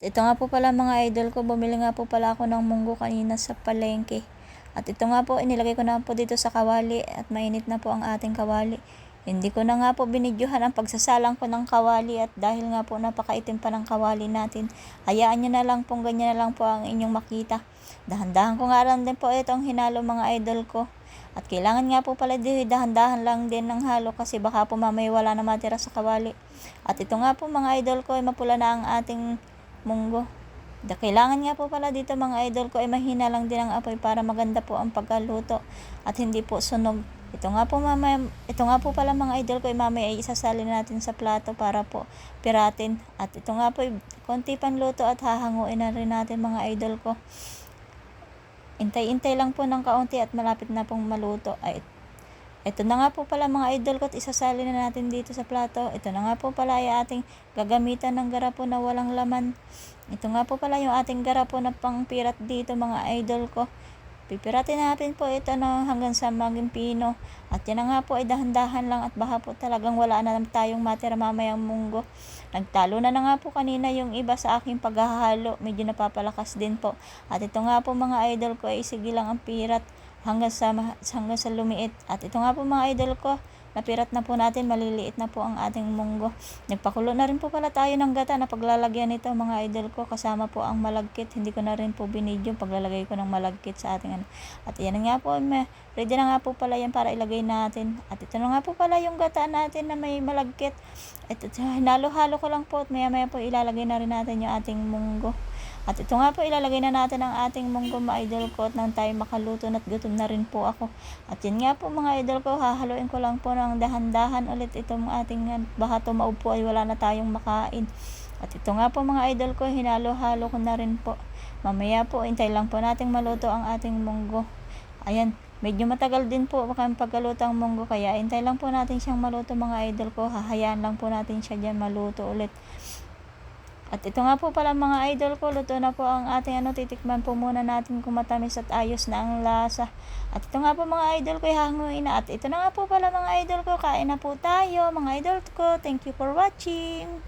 Ito nga po pala mga idol ko, bumili nga po pala ako ng munggo kanina sa palengke. At ito nga po, inilagay ko na po dito sa kawali at mainit na po ang ating kawali. Hindi ko na nga po binidyohan ang pagsasalang ko ng kawali at dahil nga po napakaitim pa ng kawali natin, hayaan nyo na lang po, ganyan na lang po ang inyong makita. Dahan-dahan ko nga lang din po itong hinalo mga idol ko. At kailangan nga po pala dahan-dahan lang din ng halo kasi baka po mamaya wala na matira sa kawali. At ito nga po mga idol ko ay mapula na ang ating munggo. Kailangan nga po pala dito mga idol ko ay mahina lang din ang apoy para maganda po ang pagkaluto at hindi po sunog. Ito nga po pala mga idol ko ay mamaya ay isasali natin sa plato para po piratin. At ito nga po ay konti panluto at hahanguin na rin natin mga idol ko. Intay-intay lang po ng kaunti at malapit na pong maluto. Ito na nga po pala mga idol ko at isasali na natin dito sa plato. Ito na nga po pala ay ating gagamitan ng garapo na walang laman. Ito nga po pala yung ating garapo na pangpirat dito mga idol ko. Pipiratin natin po ito hanggang sa maging pino. At yan na nga po ay dahan-dahan lang at baka po talagang wala na tayong matira mamayang munggo. Nagtalo na nga po kanina yung iba sa aking paghahalo. Medyo napapalakas din po. At ito nga po mga idol ko ay sige lang ang pirat hanggang sa lumiit. At ito nga po mga idol ko, napirat na po natin, maliliit na po ang ating munggo. Nagpakulo na rin po pala tayo ng gata na paglalagyan nito mga idol ko, kasama po ang malagkit. Hindi ko na rin po binidyo paglalagay ko ng malagkit sa ating At yan nga po, ready na nga po pala yan para ilagay natin. At ito na nga po pala yung gata natin na may malagkit. Ito, hinalo-halo ko lang po at maya-maya po ilalagay na rin natin yung ating munggo. At ito nga po, ilalagay na natin ang ating munggo mga idol ko at nang tayo makaluto at gutom na rin po ako. At yun nga po mga idol ko, hahaluin ko lang po ng dahan-dahan ulit itong ating baka tumaob po ay wala na tayong makain. At ito nga po mga idol ko, hinalo-halo ko na rin po. Mamaya po, hintay lang po nating maluto ang ating munggo. Ayan, medyo matagal din po ang pagkaluto ang munggo kaya hintay lang po natin siyang maluto mga idol ko. Hahayaan lang po natin siya dyan maluto ulit. At ito nga po pala mga idol ko, luto na po ang ating titikman po muna natin kung matamis at ayos na ang lasa. At ito nga po mga idol ko, hanguin na. At ito na nga po pala mga idol ko, kain na po tayo mga idol ko. Thank you for watching.